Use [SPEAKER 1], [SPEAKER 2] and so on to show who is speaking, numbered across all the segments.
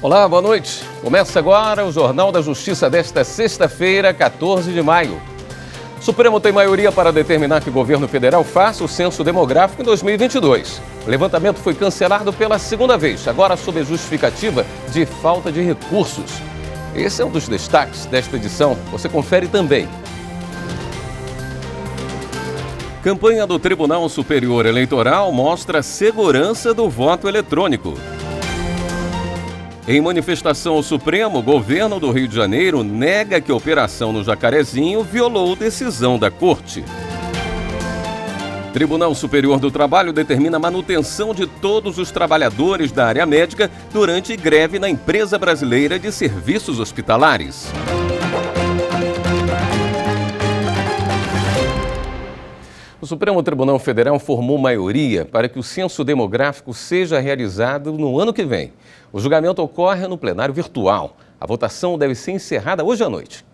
[SPEAKER 1] Olá, boa noite. Começa agora o Jornal da Justiça desta sexta-feira, 14 de maio. O Supremo tem maioria para determinar que o governo federal faça o censo demográfico em 2022. O levantamento foi cancelado pela segunda vez, agora sob a justificativa de falta de recursos. Esse é um dos destaques desta edição. Você confere também. Campanha do Tribunal Superior Eleitoral mostra a segurança do voto eletrônico. Em manifestação ao Supremo, o governo do Rio de Janeiro nega que a operação no Jacarezinho violou decisão da Corte. Tribunal Superior do Trabalho determina a manutenção de todos os trabalhadores da área médica durante greve na Empresa Brasileira de Serviços Hospitalares. O Supremo Tribunal Federal formou maioria para que o censo demográfico seja realizado no ano que vem. O julgamento ocorre no plenário virtual. A votação deve ser encerrada hoje à noite.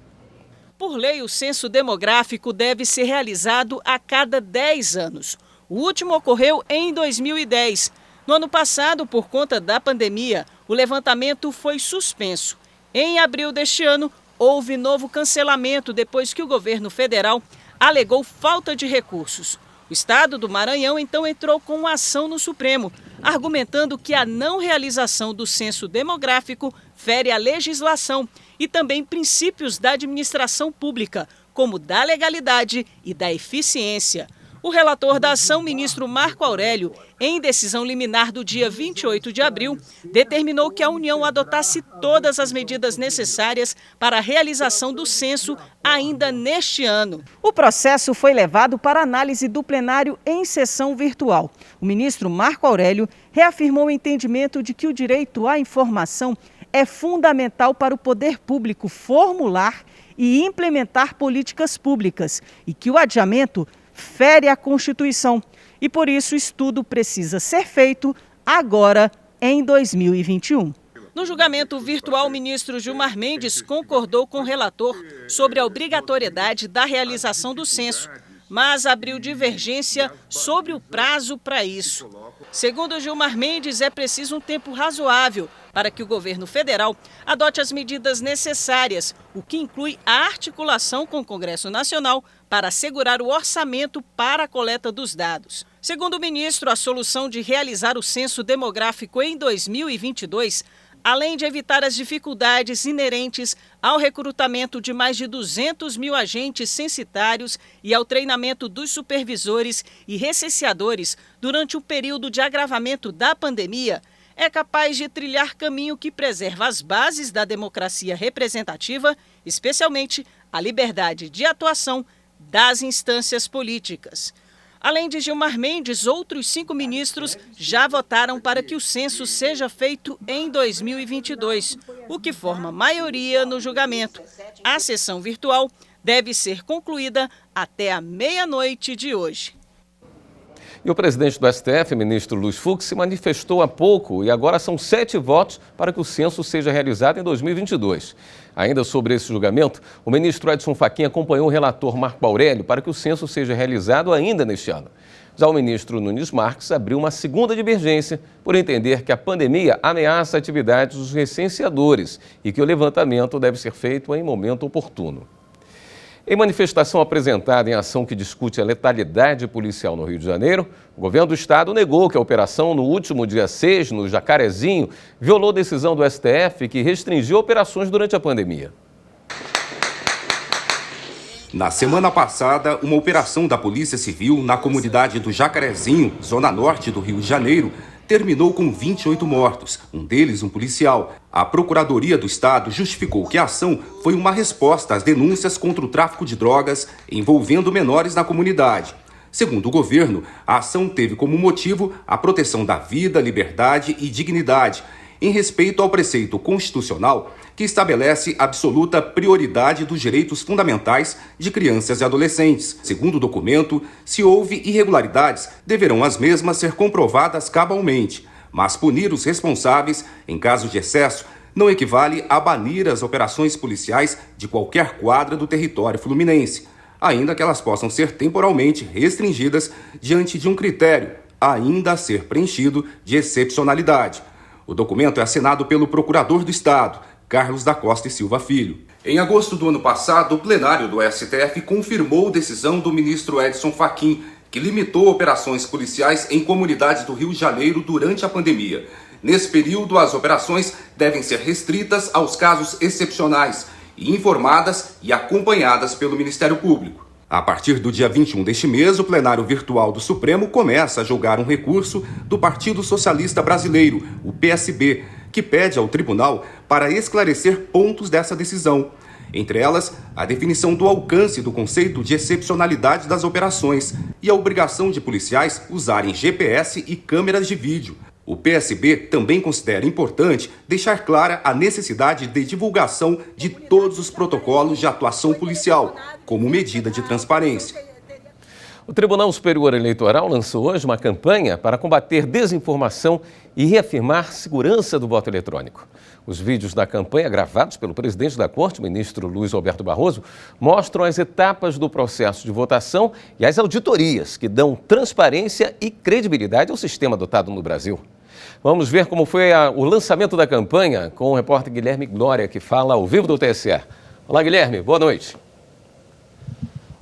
[SPEAKER 2] Por lei, o censo demográfico deve ser realizado a cada 10 anos. O último ocorreu em 2010. No ano passado, por conta da pandemia, o levantamento foi suspenso. Em abril deste ano, houve novo cancelamento depois que o governo federal alegou falta de recursos. O estado do Maranhão então entrou com uma ação no Supremo, argumentando que a não realização do censo demográfico fere a legislação e também princípios da administração pública, como da legalidade e da eficiência. O relator da ação, ministro Marco Aurélio, em decisão liminar do dia 28 de abril, determinou que a União adotasse todas as medidas necessárias para a realização do censo ainda neste ano. O processo foi levado para análise do plenário em sessão virtual. O ministro Marco Aurélio reafirmou o entendimento de que o direito à informação é fundamental para o poder público formular e implementar políticas públicas e que o adiamento fere a Constituição e, por isso, o estudo precisa ser feito agora, em 2021. No julgamento virtual, o ministro Gilmar Mendes concordou com o relator sobre a obrigatoriedade da realização do censo, mas abriu divergência sobre o prazo para isso. Segundo Gilmar Mendes, é preciso um tempo razoável para que o governo federal adote as medidas necessárias, o que inclui a articulação com o Congresso Nacional para assegurar o orçamento para a coleta dos dados. Segundo o ministro, a solução de realizar o censo demográfico em 2022, além de evitar as dificuldades inerentes ao recrutamento de mais de 200 mil agentes censitários e ao treinamento dos supervisores e recenseadores durante o período de agravamento da pandemia, é capaz de trilhar caminho que preserva as bases da democracia representativa, especialmente a liberdade de atuação das instâncias políticas. Além de Gilmar Mendes, outros 5 ministros já votaram para que o censo seja feito em 2022, o que forma maioria no julgamento. A sessão virtual deve ser concluída até a meia-noite de hoje.
[SPEAKER 1] E o presidente do STF, ministro Luiz Fux, se manifestou há pouco e agora são 7 votos para que o censo seja realizado em 2022. Ainda sobre esse julgamento, o ministro Edson Fachin acompanhou o relator Marco Aurélio para que o censo seja realizado ainda neste ano. Já o ministro Nunes Marques abriu uma segunda divergência por entender que a pandemia ameaça a atividade dos recenseadores e que o levantamento deve ser feito em momento oportuno. Em manifestação apresentada em ação que discute a letalidade policial no Rio de Janeiro, o governo do estado negou que a operação no último dia 6, no Jacarezinho, violou decisão do STF que restringiu operações durante a pandemia.
[SPEAKER 3] Na semana passada, uma operação da Polícia Civil na comunidade do Jacarezinho, zona norte do Rio de Janeiro, terminou com 28 mortos, um deles um policial. A Procuradoria do Estado justificou que a ação foi uma resposta às denúncias contra o tráfico de drogas envolvendo menores na comunidade. Segundo o governo, a ação teve como motivo a proteção da vida, liberdade e dignidade, em respeito ao preceito constitucional que estabelece absoluta prioridade dos direitos fundamentais de crianças e adolescentes. Segundo o documento, se houve irregularidades, deverão as mesmas ser comprovadas cabalmente, mas punir os responsáveis em caso de excesso não equivale a banir as operações policiais de qualquer quadra do território fluminense, ainda que elas possam ser temporalmente restringidas diante de um critério ainda a ser preenchido de excepcionalidade. O documento é assinado pelo Procurador do Estado, Carlos da Costa e Silva Filho. Em agosto do ano passado, o plenário do STF confirmou decisão do ministro Edson Fachin, que limitou operações policiais em comunidades do Rio de Janeiro durante a pandemia. Nesse período, as operações devem ser restritas aos casos excepcionais e informadas e acompanhadas pelo Ministério Público. A partir do dia 21 deste mês, o plenário virtual do Supremo começa a julgar um recurso do Partido Socialista Brasileiro, o PSB, que pede ao tribunal para esclarecer pontos dessa decisão. Entre elas, a definição do alcance do conceito de excepcionalidade das operações e a obrigação de policiais usarem GPS e câmeras de vídeo. O PSB também considera importante deixar clara a necessidade de divulgação de todos os protocolos de atuação policial, como medida de transparência.
[SPEAKER 1] O Tribunal Superior Eleitoral lançou hoje uma campanha para combater desinformação e reafirmar segurança do voto eletrônico. Os vídeos da campanha, gravados pelo presidente da Corte, ministro Luiz Roberto Barroso, mostram as etapas do processo de votação e as auditorias que dão transparência e credibilidade ao sistema adotado no Brasil. Vamos ver como foi o lançamento da campanha com o repórter Guilherme Glória, que fala ao vivo do TSE. Olá, Guilherme, boa noite.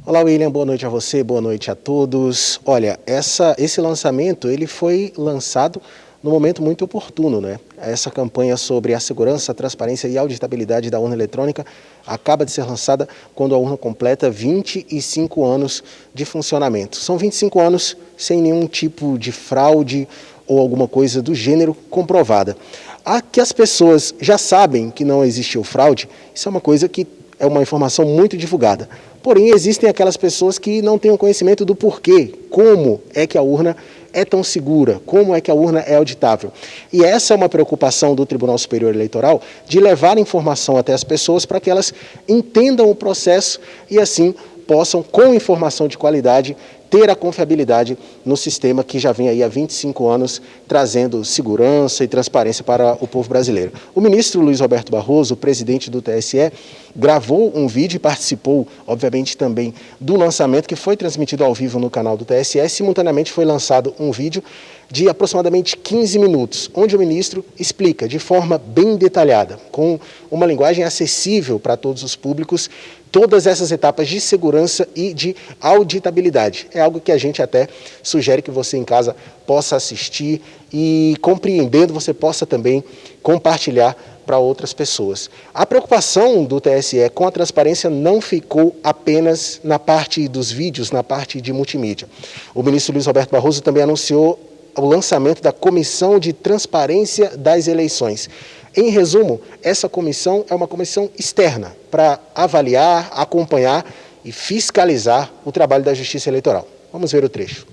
[SPEAKER 4] Olá, William, boa noite a você, boa noite a todos. Olha, esse lançamento ele foi lançado no momento muito oportuno, né? Essa campanha sobre a segurança, a transparência e a auditabilidade da urna eletrônica acaba de ser lançada quando a urna completa 25 anos de funcionamento. São 25 anos sem nenhum tipo de fraude ou alguma coisa do gênero comprovada. Que as pessoas já sabem que não existiu fraude, isso é uma coisa que é uma informação muito divulgada. Porém, existem aquelas pessoas que não têm o conhecimento do porquê, como é que a urna é tão segura, como é que a urna é auditável. E essa é uma preocupação do Tribunal Superior Eleitoral, de levar informação até as pessoas para que elas entendam o processo e assim possam, com informação de qualidade, ter a confiabilidade no sistema que já vem aí há 25 anos trazendo segurança e transparência para o povo brasileiro. O ministro Luiz Roberto Barroso, o presidente do TSE, gravou um vídeo e participou, obviamente, também do lançamento que foi transmitido ao vivo no canal do TSE. Simultaneamente foi lançado um vídeo de aproximadamente 15 minutos, onde o ministro explica de forma bem detalhada, com uma linguagem acessível para todos os públicos, todas essas etapas de segurança e de auditabilidade. É algo que a gente até sugere que você em casa possa assistir e, compreendendo, você possa também compartilhar para outras pessoas. A preocupação do TSE com a transparência não ficou apenas na parte dos vídeos, na parte de multimídia. O ministro Luiz Roberto Barroso também anunciou o lançamento da Comissão de Transparência das Eleições. Em resumo, essa comissão é uma comissão externa para avaliar, acompanhar e fiscalizar o trabalho da Justiça Eleitoral. Vamos ver o trecho.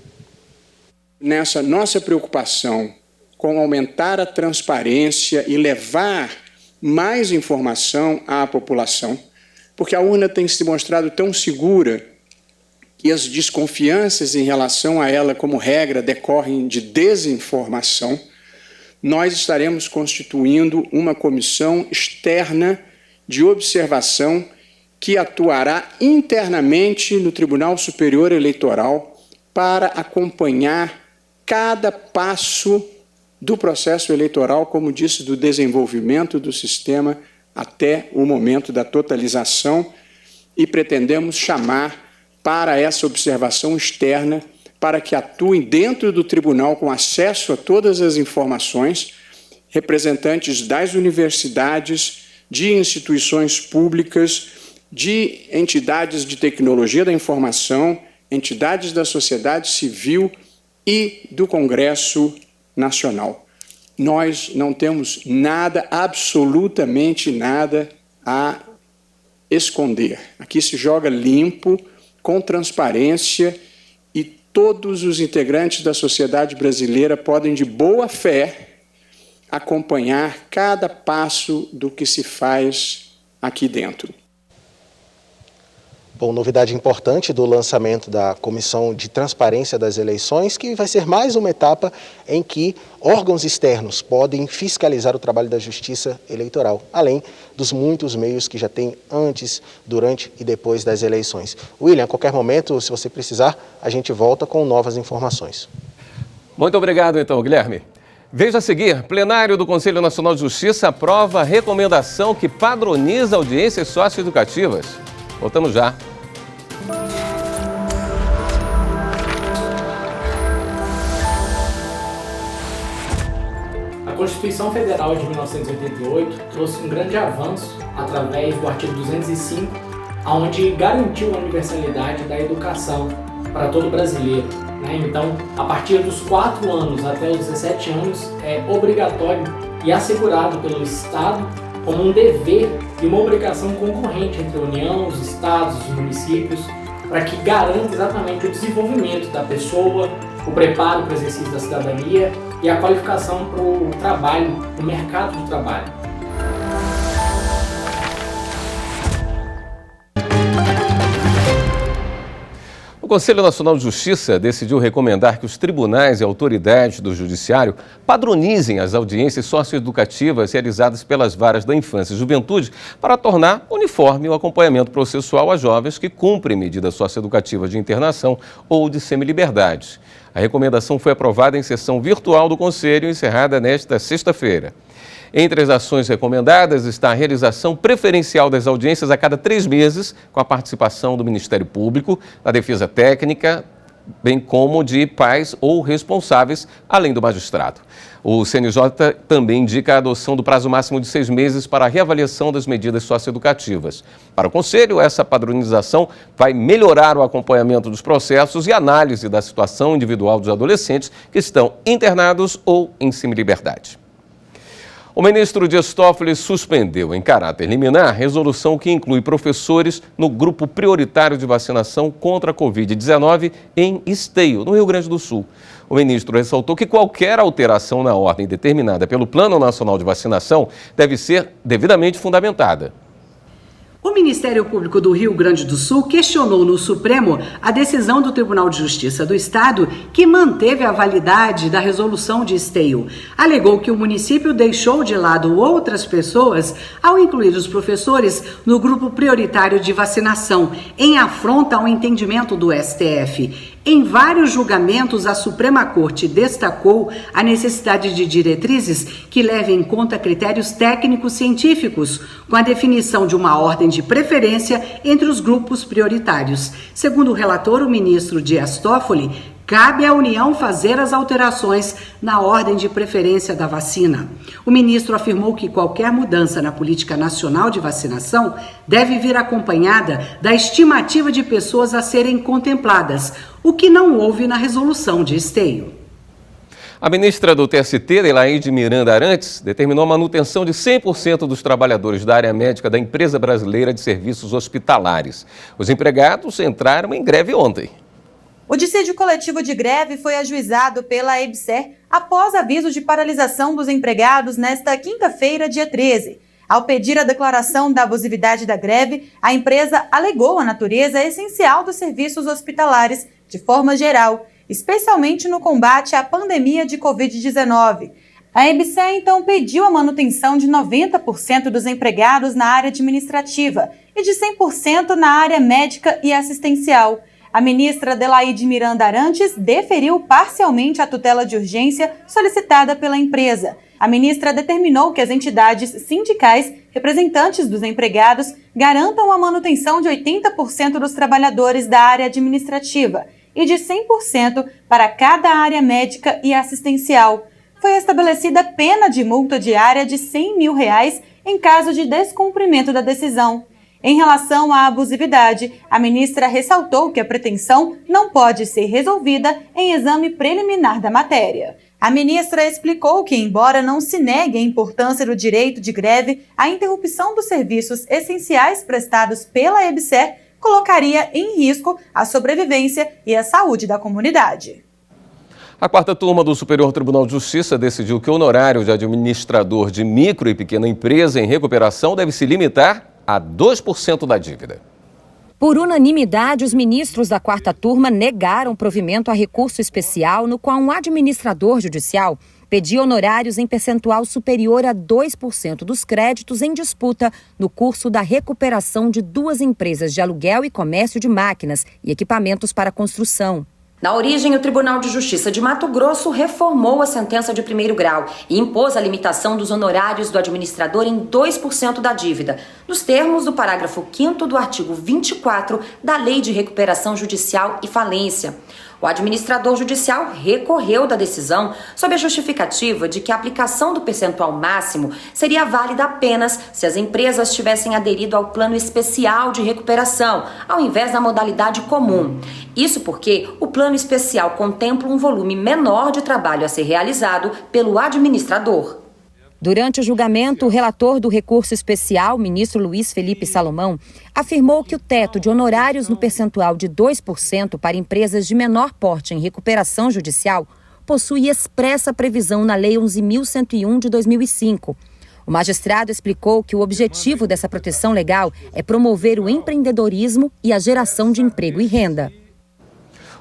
[SPEAKER 5] Nessa nossa preocupação com aumentar a transparência e levar mais informação à população, porque a urna tem se mostrado tão segura que as desconfianças em relação a ela, como regra, decorrem de desinformação, nós estaremos constituindo uma comissão externa de observação que atuará internamente no Tribunal Superior Eleitoral para acompanhar cada passo do processo eleitoral, como disse, do desenvolvimento do sistema até o momento da totalização, e pretendemos chamar para essa observação externa, para que atuem dentro do tribunal com acesso a todas as informações, representantes das universidades, de instituições públicas, de entidades de tecnologia da informação, entidades da sociedade civil e do Congresso Nacional. Nós não temos nada, absolutamente nada a esconder. Aqui se joga limpo, com transparência, e todos os integrantes da sociedade brasileira podem, de boa fé, acompanhar cada passo do que se faz aqui dentro.
[SPEAKER 4] Bom, novidade importante do lançamento da Comissão de Transparência das Eleições, que vai ser mais uma etapa em que órgãos externos podem fiscalizar o trabalho da Justiça Eleitoral, além dos muitos meios que já tem antes, durante e depois das eleições. William, a qualquer momento, se você precisar, a gente volta com novas informações.
[SPEAKER 1] Muito obrigado, então, Guilherme. Veja a seguir, plenário do Conselho Nacional de Justiça aprova a recomendação que padroniza audiências socioeducativas. Voltamos já.
[SPEAKER 6] A Constituição Federal de 1988 trouxe um grande avanço através do artigo 205, onde garantiu a universalidade da educação para todo brasileiro. Então, a partir dos 4 anos até os 17 anos, é obrigatório e assegurado pelo Estado como um dever e uma obrigação concorrente entre a União, os Estados, os municípios, para que garanta exatamente o desenvolvimento da pessoa, o preparo para o exercício da cidadania e a qualificação para o trabalho, no mercado de trabalho.
[SPEAKER 1] O Conselho Nacional de Justiça decidiu recomendar que os tribunais e autoridades do Judiciário padronizem as audiências socioeducativas realizadas pelas varas da infância e juventude para tornar uniforme o acompanhamento processual a jovens que cumprem medidas socioeducativas de internação ou de semiliberdade. A recomendação foi aprovada em sessão virtual do Conselho, encerrada nesta sexta-feira. Entre as ações recomendadas está a realização preferencial das audiências a cada 3 meses, com a participação do Ministério Público, da Defesa Técnica, bem como de pais ou responsáveis, além do magistrado. O CNJ também indica a adoção do prazo máximo de 6 meses para a reavaliação das medidas socioeducativas. Para o Conselho, essa padronização vai melhorar o acompanhamento dos processos e análise da situação individual dos adolescentes que estão internados ou em semiliberdade. O ministro Dias Toffoli suspendeu, em caráter liminar, resolução que inclui professores no grupo prioritário de vacinação contra a Covid-19 em Esteio, no Rio Grande do Sul. O ministro ressaltou que qualquer alteração na ordem determinada pelo Plano Nacional de Vacinação deve ser devidamente fundamentada.
[SPEAKER 7] O Ministério Público do Rio Grande do Sul questionou no Supremo a decisão do Tribunal de Justiça do Estado que manteve a validade da resolução de Esteio. Alegou que o município deixou de lado outras pessoas ao incluir os professores no grupo prioritário de vacinação, em afronta ao entendimento do STF. Em vários julgamentos, a Suprema Corte destacou a necessidade de diretrizes que levem em conta critérios técnicos científicos, com a definição de uma ordem de preferência entre os grupos prioritários. Segundo o relator, o ministro Dias Toffoli, cabe à União fazer as alterações na ordem de preferência da vacina. O ministro afirmou que qualquer mudança na política nacional de vacinação deve vir acompanhada da estimativa de pessoas a serem contempladas, o que não houve na resolução de Esteio.
[SPEAKER 1] A ministra do TST, Delaide Miranda Arantes, determinou a manutenção de 100% dos trabalhadores da área médica da Empresa Brasileira de Serviços Hospitalares. Os empregados entraram em greve ontem.
[SPEAKER 8] O dissídio coletivo de greve foi ajuizado pela EBSER após aviso de paralisação dos empregados nesta quinta-feira, dia 13. Ao pedir a declaração da abusividade da greve, a empresa alegou a natureza essencial dos serviços hospitalares, de forma geral, especialmente no combate à pandemia de Covid-19. A EBSER, então, pediu a manutenção de 90% dos empregados na área administrativa e de 100% na área médica e assistencial. A ministra Delaide Miranda Arantes deferiu parcialmente a tutela de urgência solicitada pela empresa. A ministra determinou que as entidades sindicais, representantes dos empregados, garantam a manutenção de 80% dos trabalhadores da área administrativa e de 100% para cada área médica e assistencial. Foi estabelecida pena de multa diária de R$100 mil em caso de descumprimento da decisão. Em relação à abusividade, a ministra ressaltou que a pretensão não pode ser resolvida em exame preliminar da matéria. A ministra explicou que, embora não se negue a importância do direito de greve, a interrupção dos serviços essenciais prestados pela EBSER colocaria em risco a sobrevivência e a saúde da comunidade.
[SPEAKER 1] A 4ª turma do Superior Tribunal de Justiça decidiu que o honorário de administrador de micro e pequena empresa em recuperação deve se limitar a 2% da dívida.
[SPEAKER 9] Por unanimidade, os ministros da 4ª turma negaram provimento a recurso especial no qual um administrador judicial pedia honorários em percentual superior a 2% dos créditos em disputa no curso da recuperação de 2 empresas de aluguel e comércio de máquinas e equipamentos para construção. Na origem, o Tribunal de Justiça de Mato Grosso reformou a sentença de primeiro grau e impôs a limitação dos honorários do administrador em 2% da dívida, nos termos do parágrafo 5º do artigo 24 da Lei de Recuperação Judicial e Falência. O administrador judicial recorreu da decisão sob a justificativa de que a aplicação do percentual máximo seria válida apenas se as empresas tivessem aderido ao plano especial de recuperação, ao invés da modalidade comum. Isso porque o plano especial contempla um volume menor de trabalho a ser realizado pelo administrador. Durante o julgamento, o relator do recurso especial, ministro Luiz Felipe Salomão, afirmou que o teto de honorários no percentual de 2% para empresas de menor porte em recuperação judicial possui expressa previsão na Lei 11.101 de 2005. O magistrado explicou que o objetivo dessa proteção legal é promover o empreendedorismo e a geração de emprego e renda.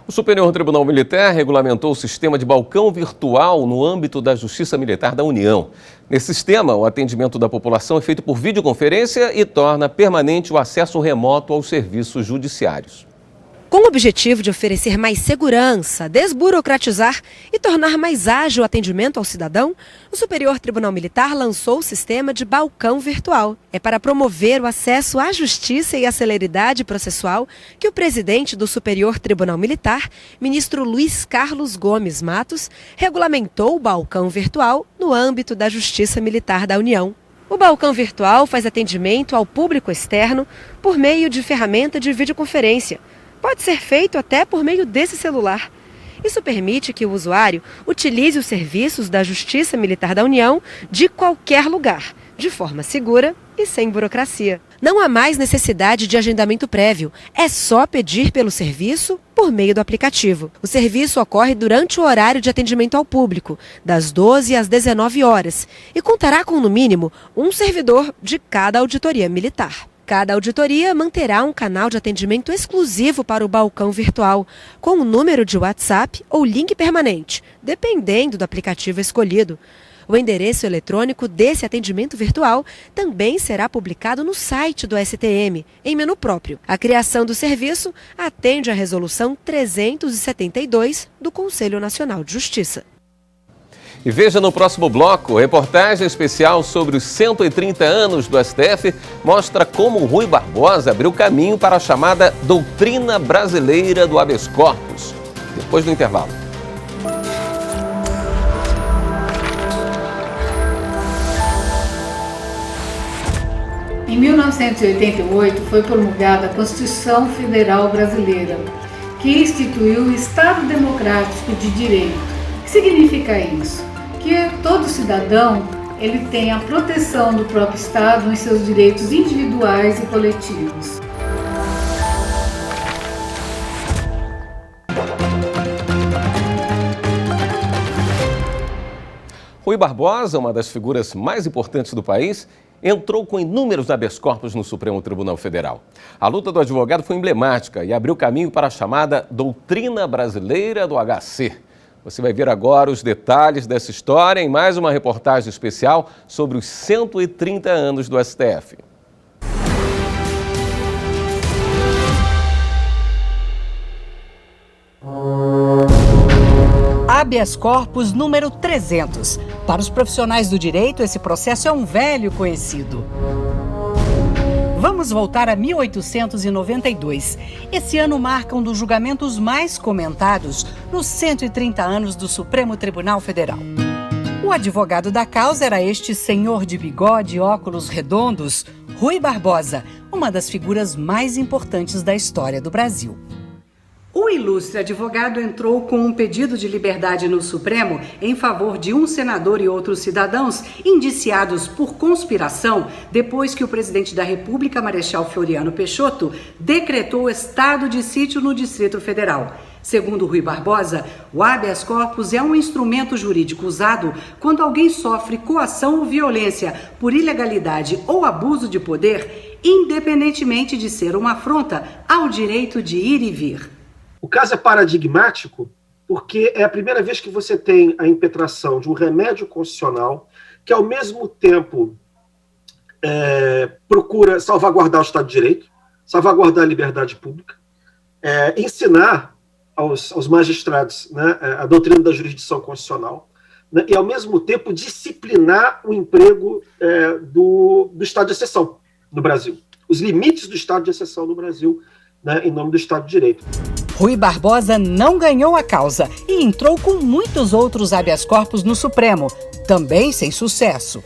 [SPEAKER 1] O Superior Tribunal Militar regulamentou o sistema de balcão virtual no âmbito da Justiça Militar da União. Nesse sistema, o atendimento da população é feito por videoconferência e torna permanente o acesso remoto aos serviços judiciários.
[SPEAKER 10] Com o objetivo de oferecer mais segurança, desburocratizar e tornar mais ágil o atendimento ao cidadão, o Superior Tribunal Militar lançou o sistema de balcão virtual. É para promover o acesso à justiça e à celeridade processual que o presidente do Superior Tribunal Militar, ministro Luiz Carlos Gomes Matos, regulamentou o balcão virtual no âmbito da Justiça Militar da União. O balcão virtual faz atendimento ao público externo por meio de ferramenta de videoconferência. Pode ser feito até por meio desse celular. Isso permite que o usuário utilize os serviços da Justiça Militar da União de qualquer lugar, de forma segura e sem burocracia. Não há mais necessidade de agendamento prévio, é só pedir pelo serviço por meio do aplicativo. O serviço ocorre durante o horário de atendimento ao público, das 12 às 19 horas, e contará com, no mínimo, um servidor de cada auditoria militar. Cada auditoria manterá um canal de atendimento exclusivo para o balcão virtual, com um número de WhatsApp ou link permanente, dependendo do aplicativo escolhido. O endereço eletrônico desse atendimento virtual também será publicado no site do STM, em menu próprio. A criação do serviço atende à Resolução 372 do Conselho Nacional de Justiça.
[SPEAKER 1] E veja no próximo bloco, reportagem especial sobre os 130 anos do STF mostra como Rui Barbosa abriu caminho para a chamada doutrina brasileira do habeas corpus. Depois do intervalo.
[SPEAKER 11] Em 1988 foi promulgada a Constituição Federal Brasileira, que instituiu o Estado Democrático de Direito. O que significa isso? Que todo cidadão ele tem a proteção do próprio Estado em seus direitos individuais e coletivos.
[SPEAKER 1] Rui Barbosa, uma das figuras mais importantes do país, entrou com inúmeros habeas corpus no Supremo Tribunal Federal. A luta do advogado foi emblemática e abriu caminho para a chamada doutrina brasileira do HC. Você vai ver agora os detalhes dessa história em mais uma reportagem especial sobre os 130 anos do STF.
[SPEAKER 12] Habeas corpus número 300. Para os profissionais do direito, esse processo é um velho conhecido. Vamos voltar a 1892. Esse ano marca um dos julgamentos mais comentados nos 130 anos do Supremo Tribunal Federal. O advogado da causa era este senhor de bigode e óculos redondos, Rui Barbosa, uma das figuras mais importantes da história do Brasil.
[SPEAKER 7] O ilustre advogado entrou com um pedido de liberdade no Supremo em favor de um senador e outros cidadãos indiciados por conspiração depois que o presidente da República, Marechal Floriano Peixoto, decretou estado de sítio no Distrito Federal. Segundo Rui Barbosa, o habeas corpus é um instrumento jurídico usado quando alguém sofre coação ou violência por ilegalidade ou abuso de poder, independentemente de ser uma afronta ao direito de ir e vir.
[SPEAKER 13] O caso é paradigmático porque é a primeira vez que você tem a impetração de um remédio constitucional que, ao mesmo tempo, procura salvaguardar o Estado de Direito, salvaguardar a liberdade pública, ensinar aos magistrados, né, a doutrina da jurisdição constitucional, né, e, ao mesmo tempo, disciplinar o emprego do estado de exceção no Brasil, os limites do estado de exceção no Brasil, né, em nome do Estado de Direito.
[SPEAKER 12] Rui Barbosa não ganhou a causa e entrou com muitos outros habeas corpus no Supremo, também sem sucesso.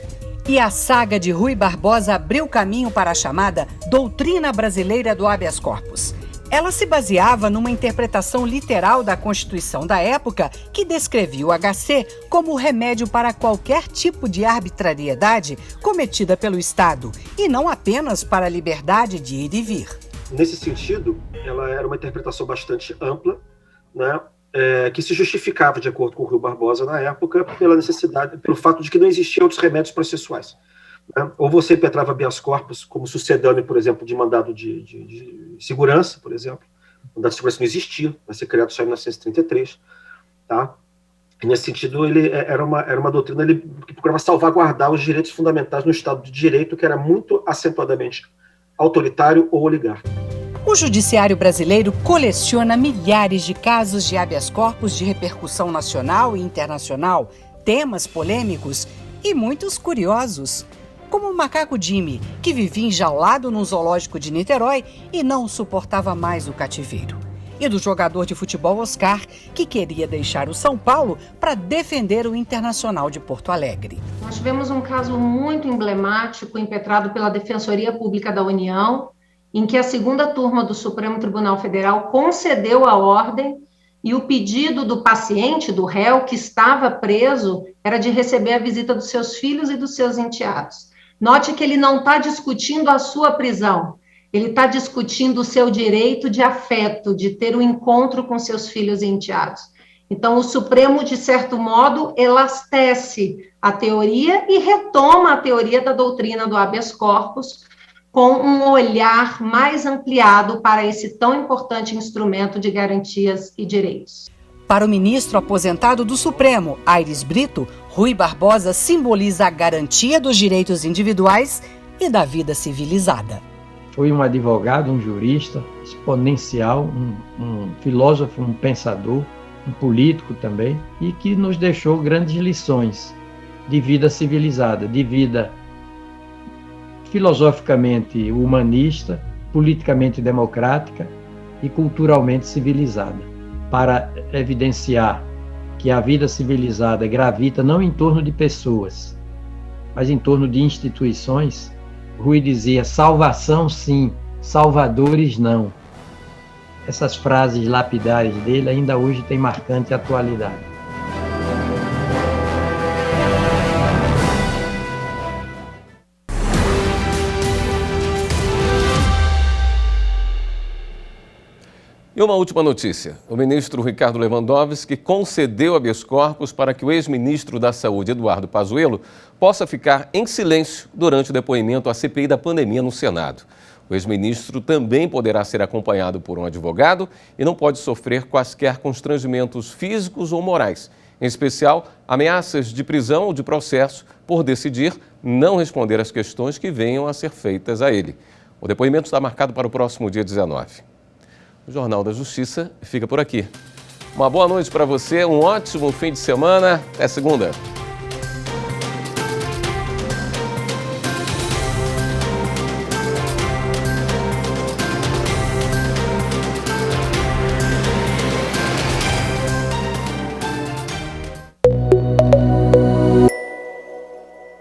[SPEAKER 12] E a saga de Rui Barbosa abriu caminho para a chamada doutrina brasileira do habeas corpus. Ela se baseava numa interpretação literal da Constituição da época que descrevia o HC como remédio para qualquer tipo de arbitrariedade cometida pelo Estado e não apenas para a liberdade de ir e vir.
[SPEAKER 13] Nesse sentido, ela era uma interpretação bastante ampla, né, que se justificava, de acordo com o Rui Barbosa na época, pela necessidade, pelo fato de que não existiam outros remédios processuais. Né? Ou você impetrava habeas corpus como sucedâneo, por exemplo, de mandado de segurança, por exemplo. O mandado de segurança não existia, vai ser criado só em 1933. Tá? E nesse sentido, ele era uma doutrina que procurava salvaguardar os direitos fundamentais no Estado de Direito, que era muito acentuadamente autoritário ou oligarca.
[SPEAKER 12] O judiciário brasileiro coleciona milhares de casos de habeas corpus de repercussão nacional e internacional, temas polêmicos e muitos curiosos, como o macaco Jimmy, que vivia enjaulado num zoológico de Niterói e não suportava mais o cativeiro. E do jogador de futebol Oscar, que queria deixar o São Paulo para defender o Internacional de Porto Alegre.
[SPEAKER 14] Nós tivemos um caso muito emblemático impetrado pela Defensoria Pública da União, em que a segunda turma do Supremo Tribunal Federal concedeu a ordem e o pedido do paciente, do réu, que estava preso, era de receber a visita dos seus filhos e dos seus enteados. Note que ele não está discutindo a sua prisão, ele está discutindo o seu direito de afeto, de ter um encontro com seus filhos e enteados. Então, o Supremo, de certo modo, elastece a teoria e retoma a teoria da doutrina do habeas corpus com um olhar mais ampliado para esse tão importante instrumento de garantias e direitos.
[SPEAKER 12] Para o ministro aposentado do Supremo, Aires Brito, Rui Barbosa simboliza a garantia dos direitos individuais e da vida civilizada.
[SPEAKER 15] Foi um advogado, um jurista exponencial, um filósofo, um pensador, um político também, e que nos deixou grandes lições de vida civilizada, de vida filosoficamente humanista, politicamente democrática e culturalmente civilizada, para evidenciar que a vida civilizada gravita não em torno de pessoas, mas em torno de instituições. Rui dizia: salvação sim, salvadores não. Essas frases lapidares dele ainda hoje têm marcante atualidade.
[SPEAKER 1] E uma última notícia. O ministro Ricardo Lewandowski concedeu habeas corpus para que o ex-ministro da Saúde, Eduardo Pazuello, possa ficar em silêncio durante o depoimento à CPI da pandemia no Senado. O ex-ministro também poderá ser acompanhado por um advogado e não pode sofrer quaisquer constrangimentos físicos ou morais, em especial ameaças de prisão ou de processo por decidir não responder às questões que venham a ser feitas a ele. O depoimento está marcado para o próximo dia 19. O Jornal da Justiça fica por aqui. Uma boa noite para você, um ótimo fim de semana. Até segunda.